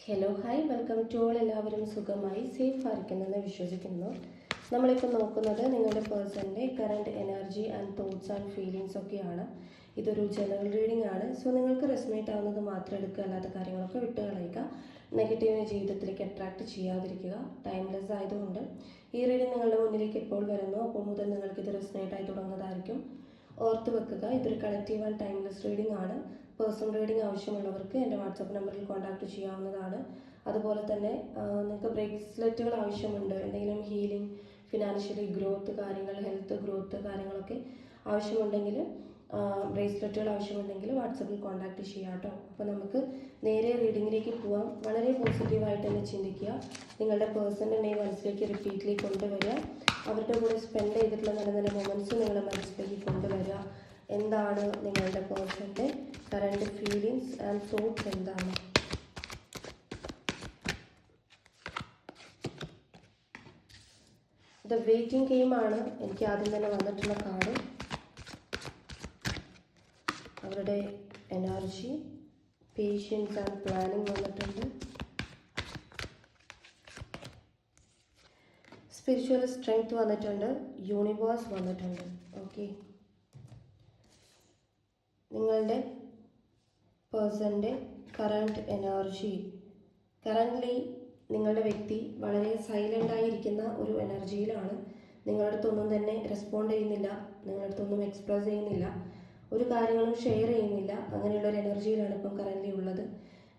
Hello hi welcome to all. എല്ലാവരും സുഖമായി safe ആയിരിക്കുന്നെന്ന് വിശ്വസിക്കുന്നു. നമ്മളിപ്പോൾ നോക്കുന്നത് നിങ്ങളുടെ പേഴ്സണിൻ്റെ current energy and thoughts and feelings ഒക്കെയാണ്. ഇതൊരു ജനറൽ റീഡിംഗ് ആണ്. സോ നിങ്ങൾക്ക് റെസൊണേറ്റ് ആവുന്നത് മാത്രം എടുക്കുക, അല്ലാത്ത കാര്യങ്ങളൊക്കെ വിട്ടുകളയുക. നെഗറ്റീവിനെ ജീവിതത്തിലേക്ക് അട്രാക്റ്റ് ചെയ്യാതിരിക്കുക. ടൈംലെസ് ആയതുകൊണ്ട് ഈ റീഡിംഗ് നിങ്ങളുടെ മുന്നിലേക്ക് എപ്പോൾ വരുന്നു അപ്പോൾ മുതൽ നിങ്ങൾക്ക് ഇത് റെസൊണേറ്റ് ആയി തുടങ്ങുന്നതായിരിക്കും. ഓർത്ത് വെക്കുക, ഇതൊരു കളക്റ്റീവ് ആൻഡ് ടൈംലെസ് റീഡിംഗ് ആണ്. പേഴ്സണൽ റീഡിംഗ് ആവശ്യമുള്ളവർക്ക് എൻ്റെ വാട്സപ്പ് നമ്പറിൽ കോൺടാക്റ്റ് ചെയ്യാവുന്നതാണ്. അതുപോലെ തന്നെ നിങ്ങൾക്ക് ബ്രേസ്ലെറ്റുകൾ ആവശ്യമുണ്ട്, എന്തെങ്കിലും ഹീലിംഗ്, ഫിനാൻഷ്യലി ഗ്രോത്ത് കാര്യങ്ങൾ, ഹെൽത്ത് ഗ്രോത്ത് കാര്യങ്ങളൊക്കെ ആവശ്യമുണ്ടെങ്കിൽ, ബ്രേസ്ലെറ്റുകൾ ആവശ്യമുണ്ടെങ്കിൽ വാട്സപ്പിൽ കോൺടാക്റ്റ് ചെയ്യാം കേട്ടോ. അപ്പോൾ നമുക്ക് നേരെ റീഡിങ്ങിലേക്ക് പോവാം. വളരെ പോസിറ്റീവായിട്ട് തന്നെ ചിന്തിക്കുക. നിങ്ങളുടെ പേഴ്സണിൻ്റെ നെയിം മനസ്സിലേക്ക് റിപ്പീറ്റ്ലി കൊണ്ടുവരിക. അവരുടെ കൂടെ സ്പെൻഡ് ചെയ്തിട്ടുള്ള നല്ല നല്ല മൊമെൻറ്റ്സ് നിങ്ങളുടെ മനസ്സിലേക്ക് കൊണ്ടുവരിക. എന്താണ് നിങ്ങളുടെ പേഴ്സണിൻ്റെ കറണ്ട് ഫീലിങ്സ് ആൻഡ് തോട്ട്സ് എന്താണ്? ദ വെയിറ്റിംഗ് ഗെയിമാണ് എനിക്ക് ആദ്യം തന്നെ വന്നിട്ടുള്ള കാർഡ്. അവരുടെ എനർജി, പേഷ്യൻസ് ആൻഡ് പ്ലാനിങ് വന്നിട്ടുണ്ട്. സ്പിരിച്വൽ സ്ട്രെങ്ത് വന്നിട്ടുണ്ട്. യൂണിവേഴ്സ് വന്നിട്ടുണ്ട്. ഓക്കെ, നിങ്ങളുടെ പേഴ്സണിൻ്റെ കറണ്ട് എനർജി. കറൻ്റ്ലി നിങ്ങളുടെ വ്യക്തി വളരെ സൈലൻ്റായിരിക്കുന്ന ഒരു എനർജിയിലാണ്. നിങ്ങളുടെ അടുത്തൊന്നും തന്നെ റെസ്പോണ്ട് ചെയ്യുന്നില്ല, നിങ്ങളുടെ അടുത്തൊന്നും എക്സ്പ്രസ് ചെയ്യുന്നില്ല, ഒരു കാര്യങ്ങളും ഷെയർ ചെയ്യുന്നില്ല. അങ്ങനെയുള്ള ഒരു എനർജിയിലാണ് ഇപ്പം കറൻ്റ്ലി ഉള്ളത്.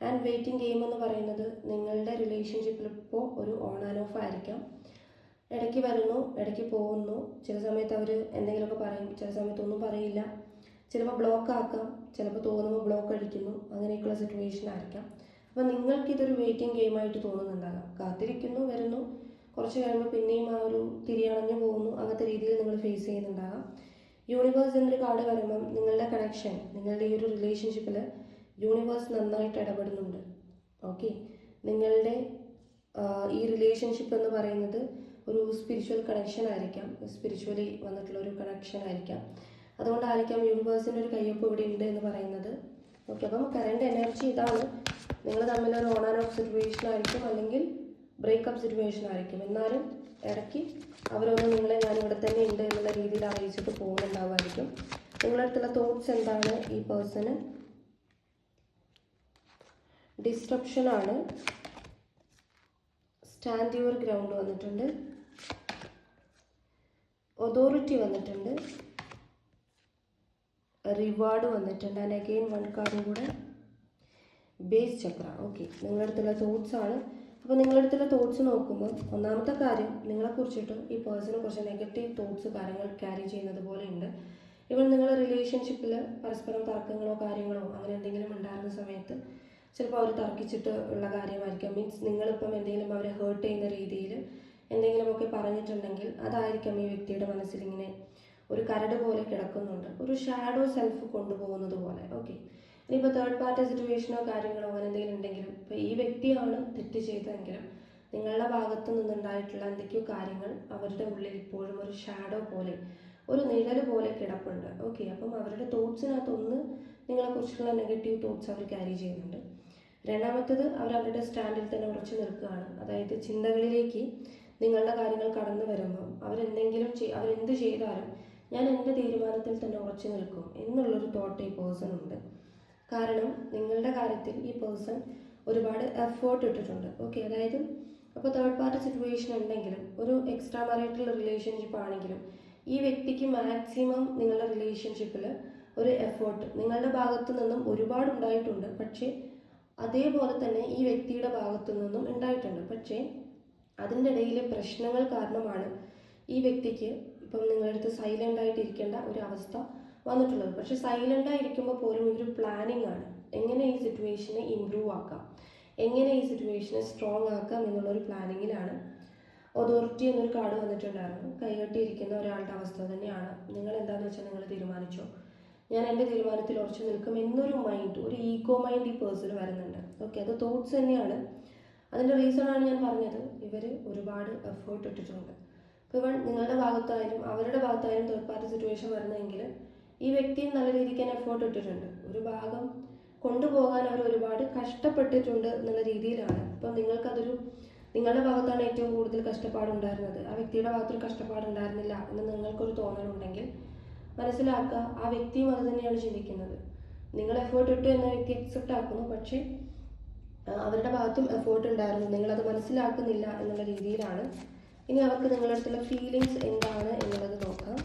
ആൻഡ് വെയിറ്റിംഗ് ഗെയിം എന്ന് പറയുന്നത് നിങ്ങളുടെ റിലേഷൻഷിപ്പിൽ ഇപ്പോൾ ഒരു ഓൺ ആൻഡ് ഓഫ് ആയിരിക്കാം. ഇടയ്ക്ക് വരുന്നു, ഇടയ്ക്ക് പോകുന്നു. ചില സമയത്ത് അവർ എന്തെങ്കിലുമൊക്കെ പറയും, ചില സമയത്തൊന്നും പറയില്ല. ചിലപ്പോൾ ബ്ലോക്ക് ആക്കാം, ചിലപ്പോൾ തോന്നുമ്പോൾ ബ്ലോക്ക് അടിക്കുന്നു. അങ്ങനെയൊക്കെയുള്ള സിറ്റുവേഷൻ ആയിരിക്കാം. അപ്പോൾ നിങ്ങൾക്കിതൊരു വെയിറ്റിംഗ് ഗെയിമായിട്ട് തോന്നുന്നുണ്ടാകാം. കാത്തിരിക്കുന്നു, വരുന്നു, കുറച്ച് കഴിയുമ്പോൾ പിന്നെയും ആ ഒരു തിരിയണഞ്ഞു പോകുന്നു. അങ്ങനത്തെ രീതിയിൽ നിങ്ങൾ ഫേസ് ചെയ്യുന്നുണ്ടാകാം. യൂണിവേഴ്സ് എന്നൊരു കാർഡ് വരുമ്പം നിങ്ങളുടെ കണക്ഷൻ, നിങ്ങളുടെ ഈ ഒരു റിലേഷൻഷിപ്പിൽ യൂണിവേഴ്സ് നന്നായിട്ട് ഇടപെടുന്നുണ്ട്. ഓക്കെ, നിങ്ങളുടെ ഈ റിലേഷൻഷിപ്പ് എന്ന് പറയുന്നത് ഒരു സ്പിരിച്വൽ കണക്ഷൻ ആയിരിക്കാം, സ്പിരിച്വലി വന്നിട്ടുള്ള ഒരു കണക്ഷൻ ആയിരിക്കാം. അതുകൊണ്ടായിരിക്കാം യൂണിവേഴ്സിൻ്റെ ഒരു കയ്യൊപ്പ് ഇവിടെ ഉണ്ട് എന്ന് പറയുന്നത്. ഓക്കെ, അപ്പം കറണ്ട് എനർജി ഇതാണ്. നിങ്ങൾ തമ്മിൽ ഒരു ഓൺ ആൻഡ് ഓഫ് സിറ്റുവേഷൻ ആയിരിക്കും, അല്ലെങ്കിൽ ബ്രേക്കപ്പ് സിറ്റുവേഷൻ ആയിരിക്കും. എന്നാലും ഇടയ്ക്ക് അവരൊന്ന് നിങ്ങളെ ഞാൻ ഇവിടെ തന്നെ ഉണ്ട് എന്നുള്ള രീതിയിൽ അറിയിച്ചിട്ട് പോകുന്നുണ്ടാവുമായിരിക്കും. നിങ്ങളുടെ അടുത്തുള്ള തോട്ട്സ് എന്താണ് ഈ പേഴ്സണ്? ഡിസ്ട്രപ്ഷൻ ആണ്. സ്റ്റാൻഡ് യുവർ ഗ്രൗണ്ട് വന്നിട്ടുണ്ട്. അതോറിറ്റി വന്നിട്ടുണ്ട്. റിവാർഡ് വന്നിട്ടുണ്ട്. ആൻഡ് അഗെയിൻ വൺ കാർഡും കൂടെ, ബേസ് ചക്ര. ഓക്കെ, നിങ്ങളുടെ അടുത്തുള്ള തോട്ട്സ് ആണ്. അപ്പോൾ നിങ്ങളുടെ അടുത്തുള്ള തോട്ട്സ് നോക്കുമ്പോൾ ഒന്നാമത്തെ കാര്യം, നിങ്ങളെക്കുറിച്ചിട്ട് ഈ പേഴ്സണെ കുറിച്ച് നെഗറ്റീവ് തോട്ട്സ് കാര്യങ്ങൾ ക്യാരി ചെയ്യുന്നത് പോലെ ഉണ്ട്. ഇപ്പോൾ നിങ്ങളുടെ റിലേഷൻഷിപ്പിൽ പരസ്പരം തർക്കങ്ങളോ കാര്യങ്ങളോ അങ്ങനെ എന്തെങ്കിലും ഉണ്ടായിരുന്ന സമയത്ത് ചിലപ്പോൾ അവർ തർക്കിച്ചിട്ട് ഉള്ള കാര്യമായിരിക്കാം. മീൻസ് നിങ്ങളിപ്പം എന്തെങ്കിലും അവരെ ഹേർട്ട് ചെയ്യുന്ന രീതിയിൽ എന്തെങ്കിലുമൊക്കെ പറഞ്ഞിട്ടുണ്ടെങ്കിൽ അതായിരിക്കാം ഈ വ്യക്തിയുടെ മനസ്സിൽ ഇങ്ങനെ ഒരു കരട് പോലെ കിടക്കുന്നുണ്ട്, ഒരു ഷാഡോ സെൽഫ് കൊണ്ടുപോകുന്നത് പോലെ. ഓക്കെ, ഇനിയിപ്പോൾ തേർഡ് പാർട്ടി സിറ്റുവേഷനോ കാര്യങ്ങളോ അങ്ങനെ എന്തെങ്കിലും ഉണ്ടെങ്കിലും, ഇപ്പോൾ ഈ വ്യക്തിയാണ് തെറ്റ് ചെയ്തതെങ്കിലും നിങ്ങളുടെ ഭാഗത്തു നിന്നുണ്ടായിട്ടുള്ള എന്തൊക്കെയോ കാര്യങ്ങൾ അവരുടെ ഉള്ളിൽ ഇപ്പോഴും ഒരു ഷാഡോ പോലെ, ഒരു നിഴൽ പോലെ കിടപ്പുണ്ട്. ഓക്കെ, അപ്പം അവരുടെ തോട്ട്സിനകത്തൊന്ന് നിങ്ങളെക്കുറിച്ചുള്ള നെഗറ്റീവ് തോട്ട്സ് അവർ ക്യാരി ചെയ്യുന്നുണ്ട്. രണ്ടാമത്തത്, അവർ അവരുടെ സ്റ്റാൻഡിൽ തന്നെ ഉറച്ചു നിൽക്കുകയാണ്. അതായത് ചിന്തകളിലേക്ക് നിങ്ങളുടെ കാര്യങ്ങൾ കടന്നു വരുമ്പോൾ അവരെന്ത് ചെയ്താലും ഞാൻ എൻ്റെ തീരുമാനത്തിൽ തന്നെ ഉറച്ചു നിൽക്കും എന്നുള്ളൊരു തോട്ട് ഈ പേഴ്സൺ ഉണ്ട്. കാരണം നിങ്ങളുടെ കാര്യത്തിൽ ഈ പേഴ്സൺ ഒരുപാട് എഫേർട്ട് ഇട്ടിട്ടുണ്ട്. ഓക്കെ, അതായത് അപ്പോൾ തേർഡ് പാർട്ടി സിറ്റുവേഷൻ ഉണ്ടെങ്കിലും ഒരു എക്സ്ട്രാ മാരിറ്റൽ റിലേഷൻഷിപ്പ് ആണെങ്കിലും ഈ വ്യക്തിക്ക് മാക്സിമം നിങ്ങളുടെ റിലേഷൻഷിപ്പിൽ ഒരു എഫേർട്ട് നിങ്ങളുടെ ഭാഗത്തു നിന്നും ഒരുപാട് ഉണ്ടായിട്ടുണ്ട്. പക്ഷേ അതേപോലെ തന്നെ ഈ വ്യക്തിയുടെ ഭാഗത്തു നിന്നും ഉണ്ടായിട്ടുണ്ട്. പക്ഷേ അതിൻ്റെ ഇടയിലെ പ്രശ്നങ്ങൾ കാരണമാണ് ഈ വ്യക്തിക്ക് ഇപ്പം നിങ്ങളുടെ അടുത്ത് സൈലൻ്റ് ആയിട്ട് ഇരിക്കേണ്ട ഒരു അവസ്ഥ വന്നിട്ടുള്ളത്. പക്ഷെ സൈലൻ്റ് ആയിരിക്കുമ്പോൾ പോലും ഇതൊരു പ്ലാനിങ് ആണ്. എങ്ങനെ ഈ സിറ്റുവേഷനെ ഇമ്പ്രൂവ് ആക്കാം, എങ്ങനെ ഈ സിറ്റുവേഷനെ സ്ട്രോങ് ആക്കാം എന്നുള്ളൊരു പ്ലാനിങ്ങിലാണ്. അതോറിറ്റി എന്നൊരു കാർഡ് വന്നിട്ടുണ്ടായിരുന്നു. കൈകെട്ടിയിരിക്കുന്ന ഒരാളുടെ അവസ്ഥ തന്നെയാണ്. നിങ്ങൾ എന്താണെന്ന് വെച്ചാൽ നിങ്ങൾ തീരുമാനിച്ചോ, ഞാൻ എൻ്റെ തീരുമാനത്തിൽ ഉറച്ചു നിൽക്കും എന്നൊരു മൈൻഡ്, ഒരു ഈഗോ മൈൻഡ് ഈ പേഴ്സൺ വരുന്നുണ്ട്. ഓക്കെ, അത് തോട്ട്സ് തന്നെയാണ്. അതിൻ്റെ റീസണാണ് ഞാൻ പറഞ്ഞത്, ഇവർ ഒരുപാട് എഫേർട്ട് ഇട്ടിട്ടുണ്ട്. ഇപ്പോൾ നിങ്ങളുടെ ഭാഗത്തായാലും അവരുടെ ഭാഗത്തായാലും തേർഡ് പാർട്ടി സിറ്റുവേഷൻ വരുന്നതെങ്കിൽ ഈ വ്യക്തി നല്ല രീതിക്ക് തന്നെ എഫേർട്ട് ഇട്ടിട്ടുണ്ട്. ഒരു ഭാഗം കൊണ്ടുപോകാൻ അവർ ഒരുപാട് കഷ്ടപ്പെട്ടിട്ടുണ്ട് എന്നുള്ള രീതിയിലാണ്. അപ്പം നിങ്ങളുടെ ഭാഗത്താണ് ഏറ്റവും കൂടുതൽ കഷ്ടപ്പാടുണ്ടായിരുന്നത്, ആ വ്യക്തിയുടെ ഭാഗത്തൊരു കഷ്ടപ്പാടുണ്ടായിരുന്നില്ല എന്ന് നിങ്ങൾക്കൊരു തോന്നലുണ്ടെങ്കിൽ മനസ്സിലാക്കുക, ആ വ്യക്തിയും അത് തന്നെയാണ് ചിന്തിക്കുന്നത്. നിങ്ങൾ എഫേർട്ട് ഇട്ടു എന്ന വ്യക്തി അക്സെപ്റ്റ് ആക്കുന്നു, പക്ഷേ അവരുടെ ഭാഗത്തും എഫേർട്ട് ഉണ്ടായിരുന്നു, നിങ്ങളത് മനസ്സിലാക്കുന്നില്ല എന്നുള്ള രീതിയിലാണ്. ഇനി അവർക്ക് നിങ്ങളുടെ അടുത്തുള്ള ഫീലിങ്സ് എന്താണ് എന്നുള്ളത് നോക്കാം.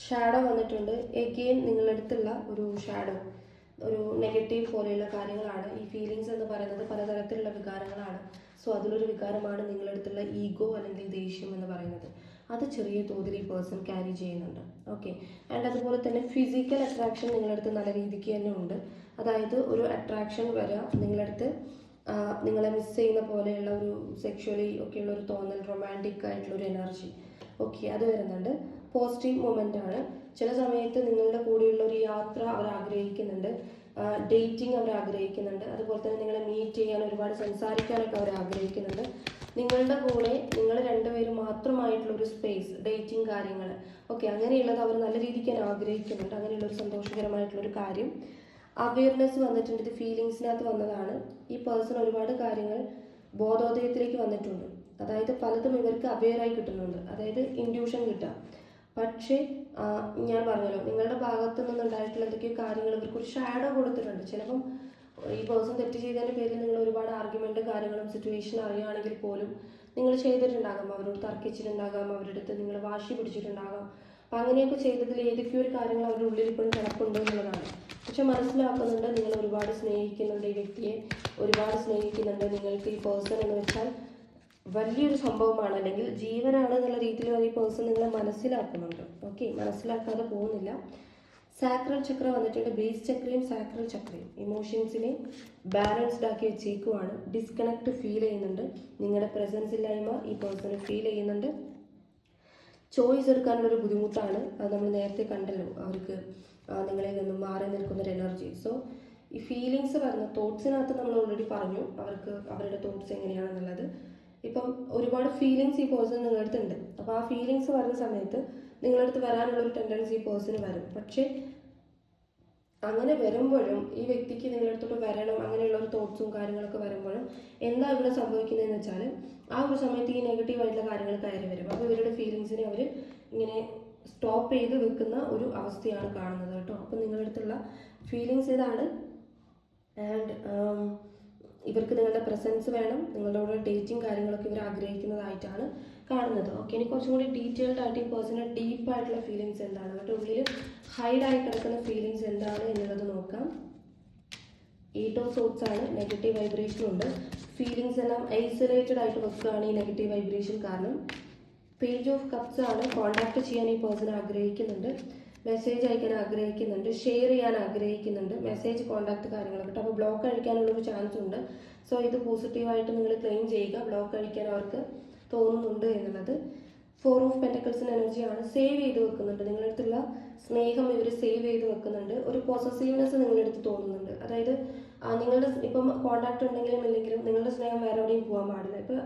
ഷാഡോ വന്നിട്ടുണ്ട്. എഗെയിൻ നിങ്ങളുടെ അടുത്തുള്ള ഒരു ഷാഡോ, ഒരു നെഗറ്റീവ് പോലെയുള്ള കാര്യങ്ങളാണ്. ഈ ഫീലിങ്സ് എന്ന് പറയുന്നത് പലതരത്തിലുള്ള വികാരങ്ങളാണ്. സോ അതിലൊരു വികാരമാണ് നിങ്ങളുടെ അടുത്തുള്ള ഈഗോ അല്ലെങ്കിൽ ദേഷ്യം എന്ന് പറയുന്നത്. അത് ചെറിയ തോതിൽ ഈ പേഴ്സൺ ക്യാരി ചെയ്യുന്നുണ്ട്. ഓക്കെ. ആൻഡ് അതുപോലെ തന്നെ ഫിസിക്കൽ അട്രാക്ഷൻ നിങ്ങളുടെ അടുത്ത് നല്ല രീതിക്ക് തന്നെ ഉണ്ട്. അതായത് ഒരു അട്രാക്ഷൻ വരാം നിങ്ങളുടെ അടുത്ത്, നിങ്ങളെ മിസ് ചെയ്യുന്ന പോലെയുള്ള ഒരു സെക്ഷുവലി ഒക്കെയുള്ള ഒരു തോന്നൽ, റൊമാൻറ്റിക് ആയിട്ടുള്ള ഒരു എനർജി, ഓക്കെ, അത് വരുന്നുണ്ട്. പോസിറ്റീവ് മൊമെൻ്റ് ആണ്. ചില സമയത്ത് നിങ്ങളുടെ കൂടെയുള്ള ഒരു യാത്ര അവർ ആഗ്രഹിക്കുന്നുണ്ട്, ഡേറ്റിംഗ് അവർ ആഗ്രഹിക്കുന്നുണ്ട്. അതുപോലെ തന്നെ നിങ്ങളെ മീറ്റ് ചെയ്യാൻ, ഒരുപാട് സംസാരിക്കാനൊക്കെ അവർ ആഗ്രഹിക്കുന്നുണ്ട്. നിങ്ങളുടെ കൂടെ നിങ്ങൾ രണ്ടുപേരും മാത്രമായിട്ടുള്ള ഒരു സ്പേസ്, ഡേറ്റിംഗ് കാര്യങ്ങൾ, ഓക്കെ, അങ്ങനെയുള്ളത് അവർ നല്ല രീതിക്ക് തന്നെ ആഗ്രഹിക്കുന്നുണ്ട്. അങ്ങനെയുള്ള ഒരു സന്തോഷകരമായിട്ടുള്ളൊരു കാര്യം. അവയർനെസ് വന്നിട്ടുണ്ട്. ഇത് ഫീലിങ്സിനകത്ത് വന്നതാണ്. ഈ പേഴ്സൺ ഒരുപാട് കാര്യങ്ങൾ ബോധോദയത്തിലേക്ക് വന്നിട്ടുണ്ട്. അതായത് പലതും ഇവർക്ക് അവെയറായി കിട്ടുന്നുണ്ട്, അതായത് ഇൻഡ്യൂഷൻ കിട്ടാം. പക്ഷേ ഞാൻ പറഞ്ഞല്ലോ, നിങ്ങളുടെ ഭാഗത്തു നിന്നുണ്ടായിട്ടുള്ള എന്തൊക്കെയോ കാര്യങ്ങൾ ഇവർക്കൊരു ഷാഡോ കൊടുത്തിട്ടുണ്ട്. ചിലപ്പം ഈ പേഴ്സൺ തെറ്റ് ചെയ്തതിൻ്റെ പേരിൽ നിങ്ങൾ ഒരുപാട് ആർഗ്യുമെൻറ്റും കാര്യങ്ങളും സിറ്റുവേഷൻ അറിയുകയാണെങ്കിൽ പോലും നിങ്ങൾ ചെയ്തിട്ടുണ്ടാകാം, അവരോട് തർക്കിച്ചിട്ടുണ്ടാകാം, അവരുടെ അടുത്ത് നിങ്ങൾ വാശി പിടിച്ചിട്ടുണ്ടാകാം. അപ്പം അങ്ങനെയൊക്കെ ചെയ്തതിൽ ഏതൊക്കെയോ ഒരു കാര്യങ്ങൾ അവരുടെ ഉള്ളിൽ ഇപ്പോഴും കിടപ്പുണ്ട് എന്നുള്ളതാണ്. പക്ഷെ മനസ്സിലാക്കുന്നുണ്ട്, നിങ്ങൾ ഒരുപാട് സ്നേഹിക്കുന്നുണ്ട്, ഈ വ്യക്തിയെ ഒരുപാട് സ്നേഹിക്കുന്നുണ്ട്. നിങ്ങൾക്ക് ഈ പേഴ്സൺ എന്ന് വെച്ചാൽ വലിയൊരു സംഭവമാണ്, അല്ലെങ്കിൽ ജീവനാണ് എന്നുള്ള രീതിയിൽ ഈ പേഴ്സൺ നിങ്ങളെ മനസ്സിലാക്കുന്നുണ്ട്. ഓക്കെ, മനസ്സിലാക്കാതെ പോകുന്നില്ല. സാക്രൽ ചക്ര വന്നിട്ടുണ്ട്. ബേസ് ചക്രയും സാക്രൽ ചക്രയും ഇമോഷൻസിനെ ബാലൻസ്ഡ് ആക്കി വെച്ചേക്കുവാണ്. ഡിസ്കണക്ട് ഫീൽ ചെയ്യുന്നുണ്ട്. നിങ്ങളുടെ പ്രസൻസ് ഇല്ലായ്മ ഈ പേഴ്സണ് ഫീൽ ചെയ്യുന്നുണ്ട്. ചോയ്സ് എടുക്കാനുള്ളൊരു ബുദ്ധിമുട്ടാണ്. അത് നമ്മൾ നേരത്തെ കണ്ടല്ലോ, അവർക്ക് നിങ്ങളിൽ നിന്നും മാറി നിൽക്കുന്നൊരു എനർജി. സോ ഈ ഫീലിങ്സ് പറഞ്ഞ തോട്ട്സിനകത്ത് നമ്മൾ ഓൾറെഡി പറഞ്ഞു അവർക്ക് അവരുടെ തോട്ട്സ് എങ്ങനെയാണെന്നുള്ളത്. ഇപ്പം ഒരുപാട് ഫീലിങ്സ് ഈ പേഴ്സൺ നിങ്ങളുടെ അടുത്തുണ്ട്. അപ്പോൾ ആ ഫീലിങ്സ് വരുന്ന സമയത്ത് നിങ്ങളുടെ അടുത്ത് വരാനുള്ളൊരു ടെൻഡൻസി ഈ പേഴ്സണ് വരും. പക്ഷേ അങ്ങനെ വരുമ്പോഴും ഈ വ്യക്തിക്ക് നിങ്ങളുടെ അടുത്തോട്ട് വരണം, അങ്ങനെയുള്ള ഒരു തോട്ട്സും കാര്യങ്ങളൊക്കെ വരുമ്പോഴും എന്താ ഇവിടെ സംഭവിക്കുന്നതെന്ന് വെച്ചാൽ ആ ഒരു സമയത്ത് ഈ നെഗറ്റീവായിട്ടുള്ള കാര്യങ്ങൾ കയറി വരും. അപ്പോൾ ഇവരുടെ ഫീലിങ്സിനെ അവർ ഇങ്ങനെ സ്റ്റോപ്പ് ചെയ്ത് വെക്കുന്ന ഒരു അവസ്ഥയാണ് കാണുന്നത് കേട്ടോ. അപ്പം നിങ്ങളുടെ അടുത്തുള്ള ഫീലിങ്സ് ഇതാണ്. ആൻഡ് ഇവർക്ക് നിങ്ങളുടെ പ്രസൻസ് വേണം, നിങ്ങളുടെ കൂടെ ഡേറ്റിംഗ് കാര്യങ്ങളൊക്കെ ഇവർ ആഗ്രഹിക്കുന്നതായിട്ടാണ് കാണുന്നത്. ഓക്കെ, ഇനി കുറച്ചും കൂടി ഡീറ്റെയിൽഡ് ആയിട്ട് ഈ പേഴ്സണൽ ഡീപ്പായിട്ടുള്ള ഫീലിങ്സ് എന്താണ്, അവരുടെ ഉള്ളിൽ ഹൈഡായി കിടക്കുന്ന ഫീലിങ്സ് എന്താണ് എന്നുള്ളത് നോക്കാം. 8 ഓഫ് സോർട്സ് ആണ്. നെഗറ്റീവ് വൈബ്രേഷൻ ഉണ്ട്. ഫീലിങ്സ് എല്ലാം ഐസൊലേറ്റഡ് ആയിട്ട് വെക്കുകയാണ് ഈ നെഗറ്റീവ് വൈബ്രേഷൻ കാരണം. പേജ് ഓഫ് കപ്സ് ആണ്. കോൺടാക്ട് ചെയ്യാൻ ഈ പേഴ്സൺ ആഗ്രഹിക്കുന്നുണ്ട്, മെസ്സേജ് അയക്കാൻ ആഗ്രഹിക്കുന്നുണ്ട്, ഷെയർ ചെയ്യാൻ ആഗ്രഹിക്കുന്നുണ്ട്, മെസ്സേജ് കോൺടാക്ട് കാര്യങ്ങളൊക്കെ. അപ്പോൾ ബ്ലോക്ക് അഴിക്കാനുള്ളൊരു ചാൻസ് ഉണ്ട്. സോ ഇത് പോസിറ്റീവായിട്ട് നിങ്ങൾ ക്ലെയിം ചെയ്യുക, ബ്ലോക്ക് അഴിക്കാൻ അവർക്ക് തോന്നുന്നുണ്ട് എന്നുള്ളത്. 4 ഓഫ് പെൻറ്റക്കിൾസിന് എനർജിയാണ്. സേവ് ചെയ്ത് വെക്കുന്നുണ്ട്, നിങ്ങളുടെ അടുത്തുള്ള സ്നേഹം ഇവർ സേവ് ചെയ്ത് വെക്കുന്നുണ്ട്. ഒരു പോസസീവ്നെസ് നിങ്ങളുടെ അടുത്ത് തോന്നുന്നുണ്ട്. അതായത് നിങ്ങളുടെ ഇപ്പം കോൺടാക്ട് ഉണ്ടെങ്കിലും ഇല്ലെങ്കിലും നിങ്ങളുടെ സ്നേഹം വേറെ എവിടെയും പോകാൻ പാടില്ല. ഇപ്പോൾ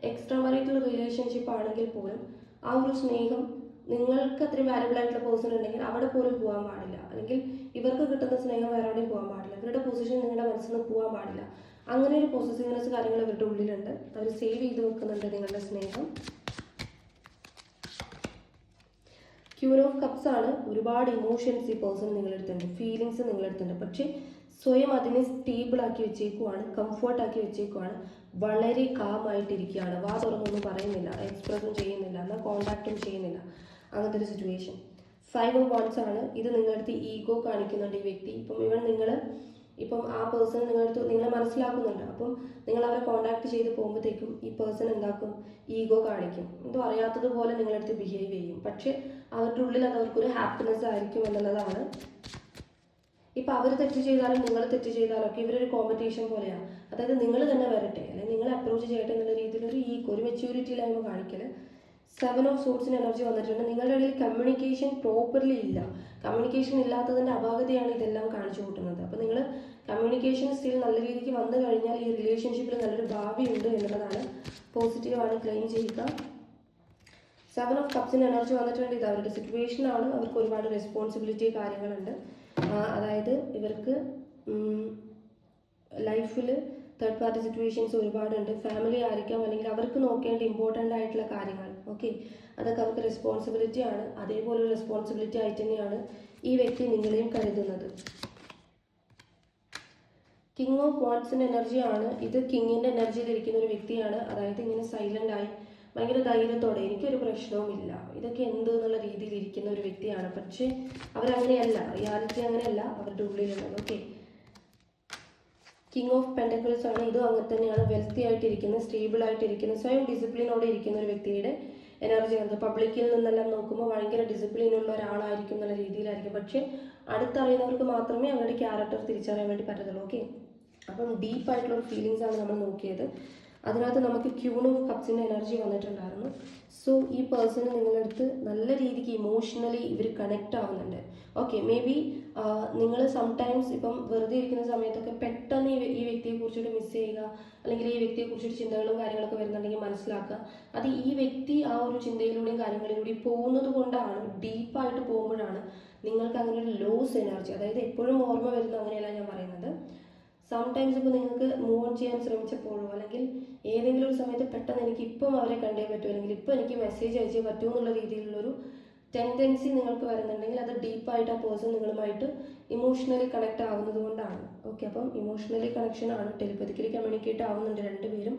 എക്സ്ട്രാ മാരിറ്റൽ റിലേഷൻഷിപ്പ് ആണെങ്കിൽ പോലും ആ ഒരു സ്നേഹം നിങ്ങൾക്ക് അത്രയും വാല്യബിൾ ആയിട്ടുള്ള പേഴ്സൺ ഉണ്ടെങ്കിൽ അവിടെ പോലും പോകാൻ പാടില്ല. അല്ലെങ്കിൽ ഇവർക്ക് കിട്ടുന്ന സ്നേഹം വേറെ എവിടെയും പോകാൻ പാടില്ല. ഇവരുടെ പൊസിഷൻ നിങ്ങളുടെ മനസ്സിൽ നിന്ന് പോകാൻ പാടില്ല. അങ്ങനെ ഒരു പോസസീവ്നെസ് കാര്യങ്ങൾ ഇവരുടെ ഉള്ളിലുണ്ട്. അവർ സേവ് ചെയ്ത് വെക്കുന്നുണ്ട് നിങ്ങളുടെ സ്നേഹം. ക്യൂൻ ഓഫ് കപ്സ് ആണ്. ഒരുപാട് ഇമോഷൻസ് ഈ പേഴ്സൺ നിങ്ങളുടെ അടുത്തുണ്ട്, ഫീലിങ്സ് നിങ്ങളുടെ അടുത്തുണ്ട്. പക്ഷേ സ്വയം അതിനെ സ്റ്റേബിൾ ആക്കി വെച്ചേക്കുവാണ്, കംഫർട്ട് ആക്കി വെച്ചേക്കുവാണ്, വളരെ കാമായിട്ടിരിക്കുകയാണ്. വാ തുറന്നൊന്നും പറയുന്നില്ല, എക്സ്പ്രസും ചെയ്യുന്നില്ല, എന്നാൽ കോൺടാക്റ്റും ചെയ്യുന്നില്ല. അങ്ങനത്തെ ഒരു സിറ്റുവേഷൻ. 5 ഓഫ് വൺസ് ആണ്. ഇത് നിങ്ങളുടെ അടുത്ത് ഈഗോ കാണിക്കുന്നുണ്ട് ഈ വ്യക്തി. ഇപ്പം ആ പേഴ്സൺ നിങ്ങളെ മനസ്സിലാക്കുന്നുണ്ട്. അപ്പം നിങ്ങൾ അവരെ കോൺടാക്ട് ചെയ്ത് പോകുമ്പോഴത്തേക്കും ഈ പേഴ്സൺ എന്താക്കും, ഈഗോ കാണിക്കും, എന്തോ അറിയാത്തതുപോലെ നിങ്ങളുടെ അടുത്ത് ബിഹേവ് ചെയ്യും. പക്ഷെ അവരുടെ ഉള്ളിൽ അത് അവർക്കൊരു ഹാപ്പിനെസ് ആയിരിക്കും എന്നുള്ളതാണ്. ഇപ്പം അവർ തെറ്റ് ചെയ്താലും നിങ്ങൾ തെറ്റ് ചെയ്താലും ഒക്കെ ഇവരൊരു കോമ്പറ്റീഷൻ പോലെയാണ്. അതായത് നിങ്ങൾ തന്നെ വരട്ടെ, അല്ലെങ്കിൽ നിങ്ങൾ അപ്രോച്ച് ചെയ്യട്ടെ എന്നുള്ള രീതിയിൽ ഒരു ഈഗോ, ഒരു മെച്യൂരിറ്റി ഇല്ലായ്മ കാണിക്കൽ. 7 ഓഫ് സോർട്സിന് എനർജി വന്നിട്ടുണ്ട്. നിങ്ങളുടെ ഇടയിൽ കമ്മ്യൂണിക്കേഷൻ പ്രോപ്പർലി ഇല്ല. കമ്മ്യൂണിക്കേഷൻ ഇല്ലാത്തതിൻ്റെ അപാകതയാണ് ഇതെല്ലാം കാണിച്ചു കൂട്ടുന്നത്. അപ്പോൾ നിങ്ങൾ കമ്മ്യൂണിക്കേഷൻ സ്റ്റിൽ നല്ല രീതിക്ക് വന്നു കഴിഞ്ഞാൽ ഈ റിലേഷൻഷിപ്പിൽ നല്ലൊരു ഭാവി ഉണ്ട് എന്നുള്ളതാണ്. പോസിറ്റീവാണ്, ക്ലെയിം ചെയ്യുക. 7 ഓഫ് കപ്സിന് എനർജി വന്നിട്ടുണ്ട്. ഇത് അവരുടെ സിറ്റുവേഷനാണ്. അവർക്ക് ഒരുപാട് റെസ്പോൺസിബിലിറ്റി കാര്യങ്ങളുണ്ട്. അതായത് ഇവർക്ക് ലൈഫിൽ തേർഡ് പാർട്ടി സിറ്റുവേഷൻസ് ഒരുപാടുണ്ട്. ഫാമിലി ആയിരിക്കാം, അല്ലെങ്കിൽ അവർക്ക് നോക്കേണ്ട ഇമ്പോർട്ടൻ്റ് ആയിട്ടുള്ള കാര്യങ്ങൾ. ഓക്കെ, അതൊക്കെ അവർക്ക് റെസ്പോൺസിബിലിറ്റി ആണ്. അതേപോലെ ഒരു റെസ്പോൺസിബിലിറ്റി ആയിട്ട് തന്നെയാണ് ഈ വ്യക്തി നിങ്ങളെയും കരുതുന്നത്. കിങ് ഓഫ് വാട്സിൻ്റെ എനർജിയാണ് ഇത്. കിങ്ങിൻ്റെ എനർജിയിൽ ഇരിക്കുന്ന ഒരു വ്യക്തിയാണ്. അതായത് ഇങ്ങനെ സൈലൻ്റ് ആയി ഭയങ്കര ധൈര്യത്തോടെ എനിക്കൊരു പ്രശ്നവുമില്ല, ഇതൊക്കെ എന്ത് എന്നുള്ള രീതിയിൽ ഇരിക്കുന്ന ഒരു വ്യക്തിയാണ്. പക്ഷേ അവരങ്ങനെയല്ല, റിയാലിറ്റി അങ്ങനെയല്ല അവരുടെ ഉള്ളിലുള്ളത്. ഓക്കെ, കിങ് ഓഫ് പെൻറ്റക്കിൾസ് ആണ്. ഇതും അങ്ങനെ തന്നെയാണ്. വെൽത്തി ആയിട്ടിരിക്കുന്ന, സ്റ്റേബിൾ ആയിട്ടിരിക്കുന്ന, സ്വയം ഡിസിപ്ലിനോടെ ഇരിക്കുന്ന ഒരു വ്യക്തിയുടെ എനർജിയാണ്. പബ്ലിക്കിൽ നിന്നെല്ലാം നോക്കുമ്പോൾ ഭയങ്കര ഡിസിപ്ലിനുള്ള ഒരാളായിരിക്കും എന്നുള്ള രീതിയിലായിരിക്കും. പക്ഷേ അടുത്തറിയുന്നവർക്ക് മാത്രമേ അവരുടെ ക്യാരക്ടർ തിരിച്ചറിയാൻ വേണ്ടി പറ്റത്തുള്ളൂ. ഓക്കെ, അപ്പം ഡീപ്പായിട്ടുള്ള ഒരു ഫീലിങ്സ് ആണ് നമ്മൾ നോക്കിയത്. അതിനകത്ത് നമുക്ക് ക്യൂൺ ഓഫ് കപ്സിൻ്റെ എനർജി വന്നിട്ടുണ്ടായിരുന്നു. സോ ഈ പേഴ്സണ് നിങ്ങളുടെ അടുത്ത് നല്ല രീതിക്ക് ഇമോഷണലി ഇവർ കണക്റ്റ് ആവുന്നുണ്ട്. ഓക്കെ, മേ ബി നിങ്ങൾ സംടൈംസ് ഇപ്പം വെറുതെ ഇരിക്കുന്ന സമയത്തൊക്കെ പെട്ടെന്ന് ഈ വ്യക്തിയെ കുറിച്ചിട്ട് മിസ് ചെയ്യുക, അല്ലെങ്കിൽ ഈ വ്യക്തിയെ കുറിച്ചിട്ട് ചിന്തകളും കാര്യങ്ങളൊക്കെ വരുന്നുണ്ടെങ്കിൽ മനസ്സിലാക്കുക, അത് ഈ വ്യക്തി ആ ഒരു ചിന്തയിലൂടെയും കാര്യങ്ങളിലൂടെയും പോകുന്നത് കൊണ്ടാണ്, ഡീപ്പായിട്ട് പോകുമ്പോഴാണ് നിങ്ങൾക്ക് അങ്ങനെ ഒരു ലോസ് എനർജി, അതായത് എപ്പോഴും ഓർമ്മ വരുന്ന അങ്ങനെയല്ല ഞാൻ പറയുന്നത്. സംടൈംസ് ഇപ്പോൾ നിങ്ങൾക്ക് മൂവ് ഓൺ ചെയ്യാൻ ശ്രമിച്ചപ്പോഴോ, അല്ലെങ്കിൽ ഏതെങ്കിലും ഒരു സമയത്ത് പെട്ടെന്ന് എനിക്ക് ഇപ്പം അവരെ കണ്ടേ പറ്റൂ, അല്ലെങ്കിൽ ഇപ്പം എനിക്ക് മെസ്സേജ് അയച്ചേ പറ്റൂ എന്നുള്ള രീതിയിലുള്ളൊരു ടെൻഡൻസി നിങ്ങൾക്ക് വരുന്നുണ്ടെങ്കിൽ അത് ഡീപ്പായിട്ട് ആ പേഴ്സൺ നിങ്ങളുമായിട്ട് ഇമോഷണലി കണക്ട് ആവുന്നത് കൊണ്ടാണ്. ഓക്കെ, അപ്പം ഇമോഷണലി കണക്ഷൻ ആണ്, ടെലിപ്പതിക്കലി കമ്മ്യൂണിക്കേറ്റ് ആവുന്നുണ്ട് രണ്ടുപേരും.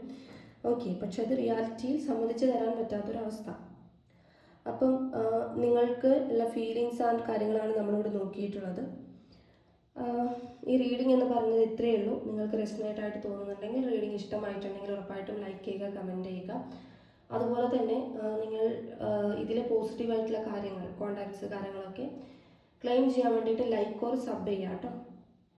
ഓക്കെ, പക്ഷെ അത് റിയാലിറ്റിയിൽ സമ്മതിച്ച് തരാൻ പറ്റാത്തൊരവസ്ഥ. അപ്പം നിങ്ങൾക്ക് ഉള്ള ഫീലിങ്സ് ആൻഡ് കാര്യങ്ങളാണ് നമ്മളിവിടെ നോക്കിയിട്ടുള്ളത്. ഈ റീഡിംഗ് എന്ന് പറഞ്ഞത് ഇത്രയേ ഉള്ളൂ. നിങ്ങൾക്ക് റെസൊനേറ്റ് ആയിട്ട് തോന്നുന്നുണ്ടെങ്കിൽ, റീഡിംഗ് ഇഷ്ടമായിട്ടുണ്ടെങ്കിൽ ഉറപ്പായിട്ടും ലൈക്ക് ചെയ്യുക, കമൻറ്റ് ചെയ്യുക. അതുപോലെ തന്നെ നിങ്ങൾ ഇതിലെ പോസിറ്റീവായിട്ടുള്ള കാര്യങ്ങൾ, കോണ്ടാക്ട്സ് കാര്യങ്ങളൊക്കെ ക്ലെയിം ചെയ്യാൻ വേണ്ടിയിട്ട് ലൈക്ക് ഓർ സബ് ചെയ്യുക കേട്ടോ.